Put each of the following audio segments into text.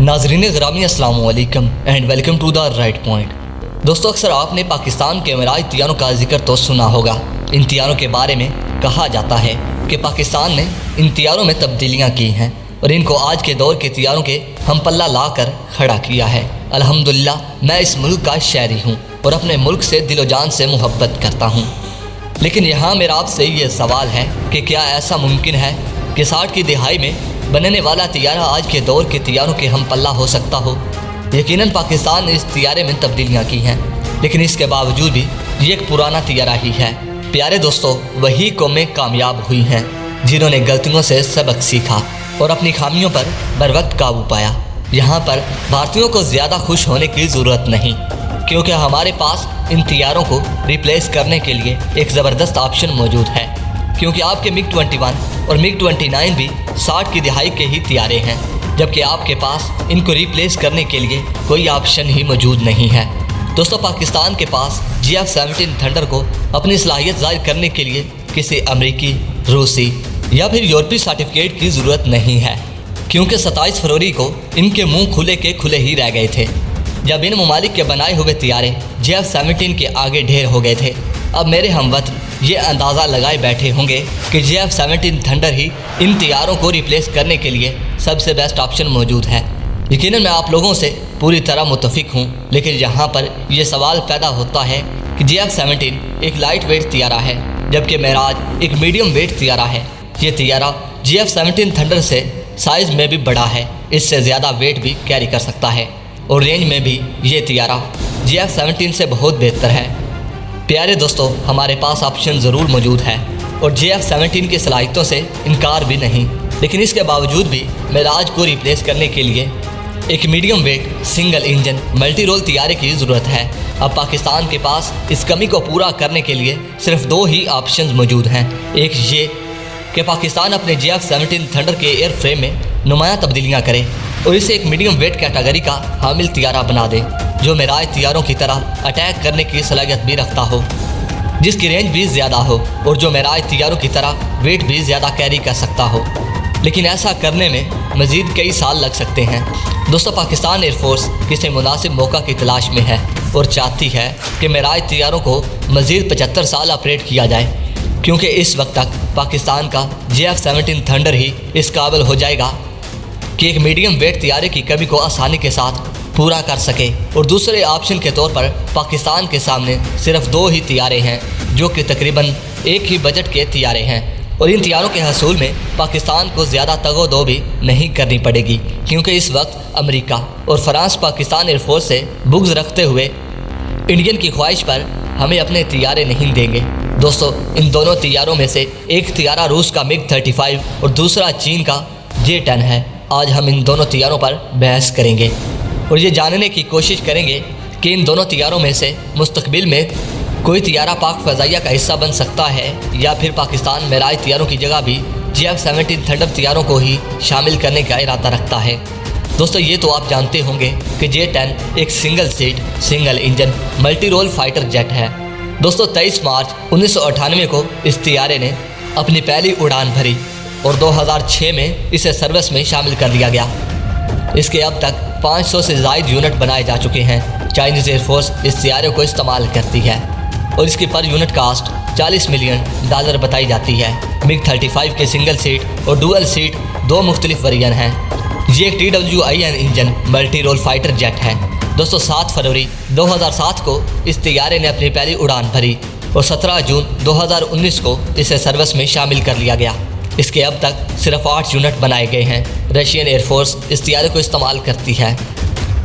नाजरीन गिरामी अस्सलाम वालेकुम and welcome to the right point. दोस्तों, अक्सर आपने पाकिस्तान के मिराज तैयारों का जिक्र तो सुना होगा। इन तैयारों के बारे में कहा जाता है कि पाकिस्तान ने इन तैयारों में तब्दीलियाँ की हैं और इनको आज के दौर के तैयारों के हम पल्ला ला कर खड़ा किया है। अल्हम्दुलिल्लाह, मैं इस मुल्क का शहरी हूँ और अपने मुल्क से दिलो जान से मोहब्बत करता हूँ। लेकिन यहाँ मेरा आपसे ये सवाल है कि क्या ऐसा मुमकिन है कि 60 की दिहाई में बनने वाला तैयारा आज के दौर के तैयारों के हम पल्ला हो सकता हो? यकीनन पाकिस्तान ने इस तैयारे में तब्दीलियाँ की हैं, लेकिन इसके बावजूद भी ये एक पुराना तैयारा ही है। प्यारे दोस्तों, वही कौमें कामयाब हुई हैं जिन्होंने गलतियों से सबक सीखा और अपनी खामियों पर बर वक्त काबू पाया। यहाँ पर भारतीयों को ज़्यादा खुश होने की ज़रूरत नहीं, क्योंकि हमारे पास इन तैयारों को रिप्लेस करने के लिए एक ज़बरदस्त ऑप्शन मौजूद है। क्योंकि आपके मिग 21 और मिग 29 भी 60 की दिहाई के ही तैयारे हैं, जबकि आपके पास इनको रिप्लेस करने के लिए कोई ऑप्शन ही मौजूद नहीं है। दोस्तों, पाकिस्तान के पास GF-17 थंडर को अपनी सलाहियत ज़ाहिर करने के लिए किसी अमरीकी, रूसी या फिर यूरोपीय सर्टिफिकेट की ज़रूरत नहीं है, क्योंकि 27 फरवरी को इनके मुंह खुले के खुले ही रह गए थे जब इन ममालिक के बनाए हुए तैयारे GF-17 के आगे ढेर हो गए थे। अब मेरे हमवतन ये अंदाज़ा लगाए बैठे होंगे कि GF-17 थंडर ही इन तैयारों को रिप्लेस करने के लिए सबसे बेस्ट ऑप्शन मौजूद है। यकीनन मैं आप लोगों से पूरी तरह मुत्तफिक हूँ, लेकिन यहाँ पर यह सवाल पैदा होता है कि GF-17 एक लाइट वेट तैयारा है, जबकि मेराज एक मीडियम वेट तैयारा है। ये तैयारा GF-17 थंडर से साइज़ में भी बड़ा है, इससे ज़्यादा वेट भी कैरी कर सकता है और रेंज में भी ये तैयारा GF-17 से बहुत बेहतर है। प्यारे दोस्तों, हमारे पास ऑप्शन ज़रूर मौजूद है और GF-17 की सलाहियतों से इनकार भी नहीं, लेकिन इसके बावजूद भी मेराज को रिप्लेस करने के लिए एक medium weight single engine multi role तैयारे की ज़रूरत है। अब पाकिस्तान के पास इस कमी को पूरा करने के लिए सिर्फ दो ही ऑप्शन मौजूद हैं। एक ये कि पाकिस्तान अपने GF-17 थंडर के एयर फ्रेम में नुमायाँ तब्दीलियाँ करे और इसे एक मीडियम वेट कैटेगरी का हामिल तैयारा बना दे, जो मेराज तैयारों की तरह अटैक करने की सलाहियत भी रखता हो, जिसकी रेंज भी ज़्यादा हो और जो मेराज तैयारों की तरह वेट भी ज़्यादा कैरी कर सकता हो। लेकिन ऐसा करने में मज़ीद कई साल लग सकते हैं। दोस्तों, पाकिस्तान एयरफोर्स किसी मुनासिब मौका की तलाश में है और चाहती है कि मेराज तैयारों को मज़ीद 75 साल ऑपरेट किया जाए, क्योंकि इस वक्त तक पाकिस्तान का GF-17 थंडर ही इस काबिल हो जाएगा कि एक मीडियम वेट तैयारे की कमी को आसानी के साथ पूरा कर सके। और दूसरे ऑप्शन के तौर पर पाकिस्तान के सामने सिर्फ दो ही तैयारे हैं, जो कि तकरीबन एक ही बजट के तैयारे हैं, और इन तैयारों के हसूल में पाकिस्तान को ज़्यादा तगोदो भी नहीं करनी पड़ेगी, क्योंकि इस वक्त अमेरिका और फ्रांस पाकिस्तान एयरफोर्स से बुग़्ज़ रखते हुए इंडियन की ख्वाहिश पर हमें अपने तैयारे नहीं देंगे। दोस्तों, इन दोनों तैयारों में से एक तैयारा रूस का मिग 35 और दूसरा चीन का J-10 है। आज हम इन दोनों तैयारों पर बहस करेंगे और ये जानने की कोशिश करेंगे कि इन दोनों तैयारों में से मुस्तकबिल में कोई तैयारा पाक फ़ज़ाइया का हिस्सा बन सकता है या फिर पाकिस्तान मेराज तैयारों की जगह भी GF-17 थंडर तैयारों को ही शामिल करने का इरादा रखता है। दोस्तों, ये तो आप जानते होंगे कि J-10 एक single seat single engine multi role fighter jet है। दोस्तों, 23 मार्च 1998 को इस तैयारे ने अपनी पहली उड़ान भरी और 2006 में इसे सर्विस में शामिल कर लिया गया। इसके अब तक 500 से ज़ायद यूनिट बनाए जा चुके हैं। चाइनीज़ एयरफोर्स इस तैयारे को इस्तेमाल करती है और इसकी पर यूनिट कास्ट $40 मिलियन बताई जाती है। मिग 35 के सिंगल सीट और डुअल सीट दो मुख्तलिफ वेरिएंट हैं। ये एक TWIN engine multi role fighter jet है। दोस्तों, 7 फरवरी 2007 को इस तैयारे ने अपनी पहली उड़ान भरी और 17 जून 2019 को इसे सर्विस में शामिल कर लिया गया। इसके अब तक सिर्फ 8 यूनिट बनाए गए हैं। रशियन एयरफोर्स इस तैयारे को इस्तेमाल करती है,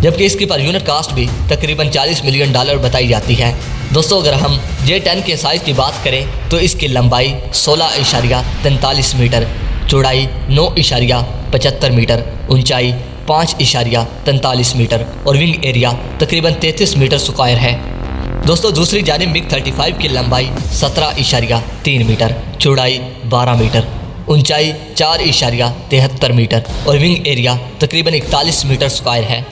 जबकि इसकी पर यूनिट कास्ट भी तकरीबन $40 मिलियन बताई जाती है। दोस्तों, अगर हम J-10 के साइज़ की बात करें तो इसकी लंबाई 16.43 मीटर, चौड़ाई 9.75 मीटर, ऊंचाई 5.43 मीटर और विंग एरिया तकरीबन 33 मीटर स्क्वायर है। दोस्तों, दूसरी जानिब मिग 35 की लंबाई 17.3 मीटर, चौड़ाई 12 मीटर, ऊंचाई 4.73 मीटर और विंग एरिया तकरीबन 41 मीटर स्क्वायर है।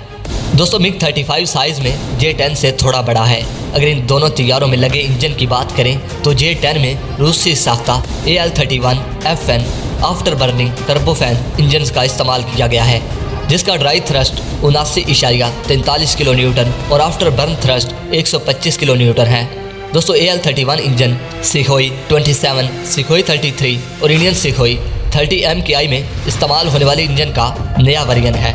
दोस्तों, मिग 35 साइज़ में J-10 से थोड़ा बड़ा है। अगर इन दोनों तैयारों में लगे इंजन की बात करें तो J-10 में रूसी साख्ता AL-31FN after burning turbofan engine का इस्तेमाल किया गया है। जिसका ड्राई थ्रस्ट 79.43 किलो न्यूटन और after burn thrust 125 kilo Newton है। दोस्तों AL-31 इंजन सुखोई 27, सुखोई 33 और इंडियन सुखोई 30 MKI में इस्तेमाल होने वाले इंजन का नया वेरिएंट है।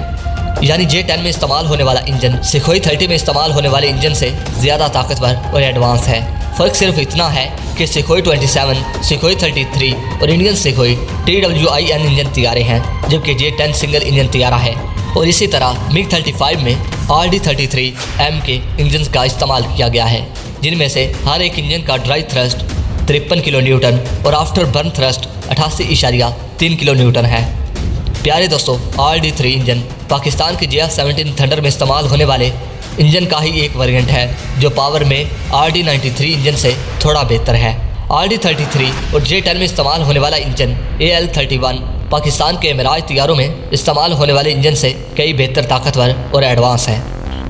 यानी J-10 में इस्तेमाल होने वाला इंजन सुखोई 30 में इस्तेमाल होने वाले इंजन से ज़्यादा ताकतवर और एडवांस है। फ़र्क सिर्फ इतना है कि सुखोई 27, सुखोई 33 और इंडियन सुखोई TWIN इंजन तैयारे हैं, जबकि J-10 सिंगल इंजन तैयारा है। और इसी तरह MiG-35 में RD-33M के इंजन का इस्तेमाल किया गया है, जिनमें से हर एक इंजन का ड्राई थ्रस्ट 53 किलो न्यूटन और after burn thrust 88.3 kilo Newton है। प्यारे दोस्तों, RD-3 इंजन पाकिस्तान के JF-17 थंडर में इस्तेमाल होने वाले इंजन का ही एक वेरिएंट है, जो पावर में RD-93 इंजन से थोड़ा बेहतर है। RD-33 और J-10 में इस्तेमाल होने वाला इंजन AL-31 पाकिस्तान के मिराज तैयारों में इस्तेमाल होने वाले इंजन से कई बेहतर ताकतवर और एडवांस है।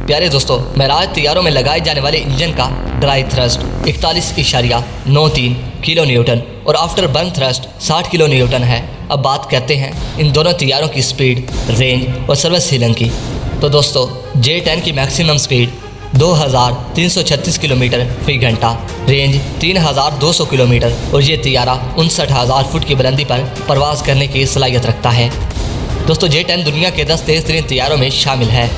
प्यारे दोस्तों, मिराज तैयारों में लगाए जाने वाले इंजन का ड्राई थ्रस्ट 41.93 किलो न्यूटन और after burn thrust 60 kilo Newton है। अब बात करते हैं इन दोनों तैयारों की स्पीड, रेंज और सर्विस सीलिंग की। तो दोस्तों, J-10 की मैक्सिमम स्पीड 2336 किलोमीटर फी घंटा, रेंज 3200 किलोमीटर और ये तैयारा 59,000 फुट की बुलंदी पर परवाज़ करने की सलाहियत रखता है। दोस्तों, J-10 दुनिया के 10 तेज़ तरीन तैयारों में शामिल है,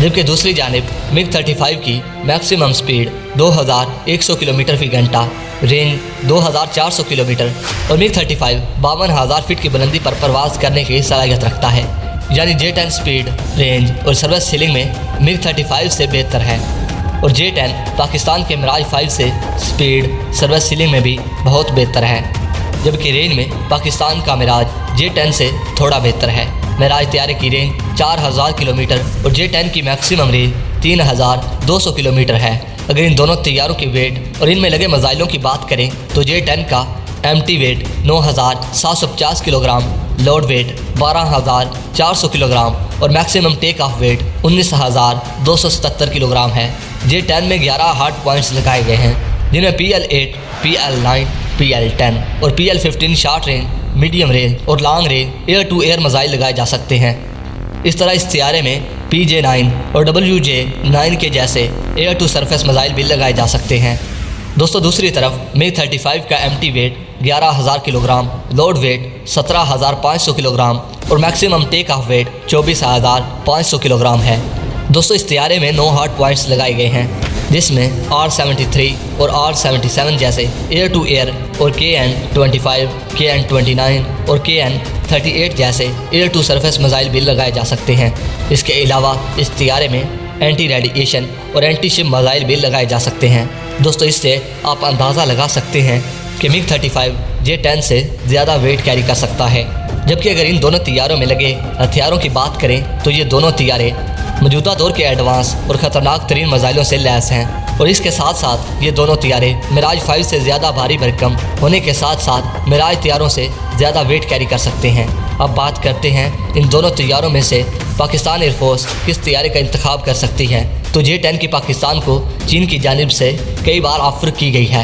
जबकि दूसरी जानिब MiG-35 की मैक्सिमम स्पीड 2100 किलोमीटर फी घंटा, रेंज 2400 किलोमीटर और MiG-35 52,000 फीट की बुलंदी पर परवाज़ करने की सलाहियत रखता है। यानी J-10 स्पीड, रेंज और सर्विस सीलिंग में MiG-35 से बेहतर है और J-10 पाकिस्तान के मिराज 5 से स्पीड, सर्विस सीलिंग में भी बहुत बेहतर है, जबकि रेंज में पाकिस्तान का मिराज J-10 से थोड़ा बेहतर है। मिराज तैयारे की रेंज 4000 किलोमीटर और J-10 की मैक्सिमम रेंज 3200 किलोमीटर है। अगर इन दोनों तैयारों की वेट और इनमें लगे मिसाइलों की बात करें तो J-10 का MT weight 9750 kilogram, load weight 12400 kilogram और maximum take off weight 19277 kilogram है। J-10 में 11 हार्ड पॉइंट्स लगाए गए हैं, जिनमें PL-8, PL-9, PL-10 और PL-15 short range, medium range और long range air to air missile लगाए जा सकते हैं। इस तरह इस तैयारे में PJ-9 और WJ-9 के जैसे एयर टू सरफेस मिसाइल भी लगाए जा सकते हैं। दोस्तों, दूसरी तरफ MiG-35 का MT weight 11,000 kilogram, load weight 17,500 kilogram और maximum take off weight 24,500 kilogram है। दोस्तों, इस तैयारे में 9 हार्ड पॉइंट्स लगाए गए हैं, जिसमें R-73 और R-77 जैसे एयर टू एयर और KN-25, KN-29 और KN-38 जैसे एयर टू सरफेस मिसाइल भी लगाए जा सकते हैं। इसके अलावा इस तैयारे में एंटी रेडिएशन और एंटी शिप मिसाइल भी लगाए जा सकते हैं। दोस्तों, इससे आप अंदाज़ा लगा सकते हैं कि MiG-35 J-10 से ज़्यादा वेट कैरी कर सकता है। जबकि अगर इन दोनों तैयारों में लगे हथियारों की बात करें तो ये दोनों तैयारे मौजूदा दौर के एडवांस और ख़तरनाक तरीन मिसाइलों से लैस हैं और इसके साथ साथ ये दोनों तैयारे मिराज 5 से ज़्यादा भारी भरकम होने के साथ साथ मिराज तैयारों से ज़्यादा वेट कैरी कर सकते हैं। अब बात करते हैं इन दोनों तैयारों में से पाकिस्तान एयरफोर्स किस तैयारे का इंतखाब कर सकती है। तो J-10 की पाकिस्तान को चीन की जानिब से कई बार ऑफर की गई है।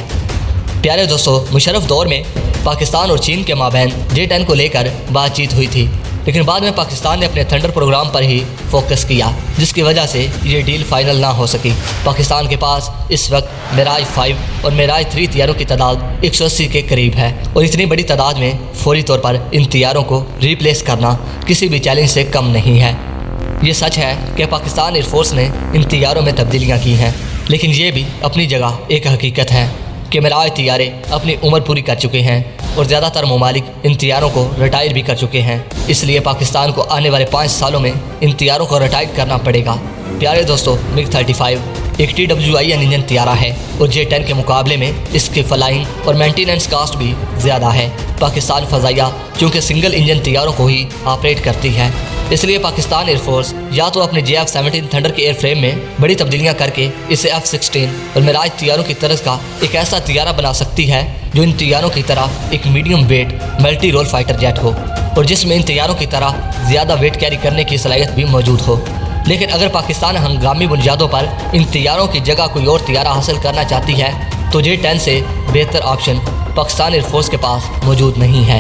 प्यारे दोस्तों, मुशर्रफ दौर में पाकिस्तान और चीन के माबैन J-10 को लेकर बातचीत हुई थी, लेकिन बाद में पाकिस्तान ने अपने थंडर प्रोग्राम पर ही फोकस किया, जिसकी वजह से ये डील फाइनल ना हो सकी। पाकिस्तान के पास इस वक्त मिराज 5 और मिराज 3 तैयारों की तादाद 180 के करीब है और इतनी बड़ी तादाद में फौरी तौर पर इन तैयारों को रिप्लेस करना किसी भी चैलेंज से कम नहीं है। ये सच है कि पाकिस्तान एयरफोर्स ने इन तैयारों में तब्दीलियाँ की हैं, लेकिन ये भी अपनी जगह एक हकीकत है कि मिराज तैयारे अपनी उम्र पूरी कर चुके हैं और ज़्यादातर ममालिक इन तैयारों को रिटायर भी कर चुके हैं। इसलिए पाकिस्तान को आने वाले 5 सालों में इन तैयारों को रिटायर करना पड़ेगा। प्यारे दोस्तों, MiG-35 एक TWIN इंजन तैयारा है और J-10 के मुकाबले में इसकी फ्लाइंग और मेंटेनेंस कास्ट भी ज़्यादा है। पाकिस्तान फ़ज़ाइया चूँकि सिंगल इंजन तैयारों को ही ऑपरेट करती है, इसलिए पाकिस्तान एयरफोर्स या तो अपने JF-17 थंडर के एयरफ्रेम में बड़ी तब्दीलियां करके इसे F-16 और मिराज तैयारों की तरह का एक ऐसा तैयारा बना सकती है जो इन तैयारों की तरह एक medium weight multi role fighter jet हो और जिसमें इन तैयारों की तरह ज़्यादा वेट कैरी करने की सलाहियत भी मौजूद हो। लेकिन अगर पाकिस्तान हंगामी बुनियादों पर इन तैयारों की जगह कोई और तैयारा हासिल करना चाहती है तो J-10 से बेहतर ऑप्शन पाकिस्तान एयरफोर्स के पास मौजूद नहीं है।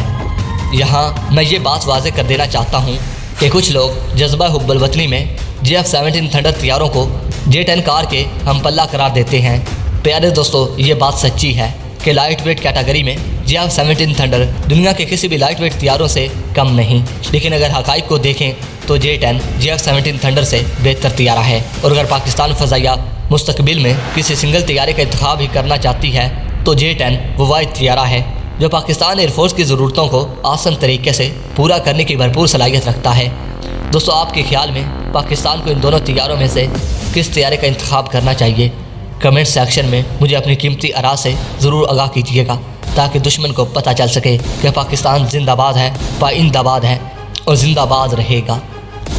यहाँ मैं ये बात वाज़ेह कर देना चाहता हूँ कि कुछ लोग जज्बा हुब्बुल वतनी में JF-17 थंडर तैयारों को J-10 कार के हम पल्ला करार देते हैं। प्यारे दोस्तों, ये बात सच्ची है कि लाइट वेट कैटेगरी में JF-17 थंडर दुनिया के किसी भी लाइट वेट तैयारों से कम नहीं। लेकिन अगर हक़ाइक़ को देखें तो J-10 JF-17 थंडर से बेहतर तैयारा है। और अगर पाकिस्तान फ़ज़ाइया मुस्तकबिल में किसी सिंगल तैयारे का इंतखाब ही करना चाहती है तो J-10 वो वाहिद तैयारा है जो पाकिस्तान एयरफोर्स की ज़रूरतों को आसान तरीके से पूरा करने की भरपूर सलाहियत रखता है। दोस्तों, आपके ख्याल में पाकिस्तान को इन दोनों तैयारों में से किस तैयारे का इंतखाब करना चाहिए? कमेंट सेक्शन में मुझे अपनी कीमती आरा से ज़रूर आगाह कीजिएगा ताकि दुश्मन को पता चल सके कि पाकिस्तान जिंदाबाद है, पाइंदाबाद है और ज़िंदाबाद रहेगा।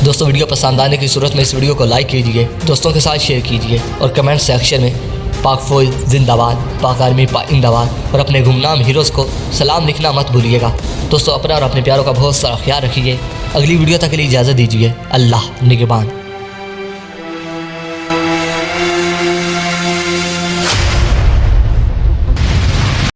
दोस्तों, वीडियो पसंद आने की सूरत में इस वीडियो को लाइक कीजिए, दोस्तों के साथ शेयर कीजिए और कमेंट सेक्शन में पाक फ़ौज जिंदाबाद, पाक आर्मी पाइंदाबाद और अपने गुमनाम हीरोज़ को सलाम लिखना मत भूलिएगा। दोस्तों, अपना और अपने प्यारों का बहुत सारा ख्याल रखिए। अगली वीडियो तक के लिए इजाज़त दीजिए। अल्लाह निगहबान।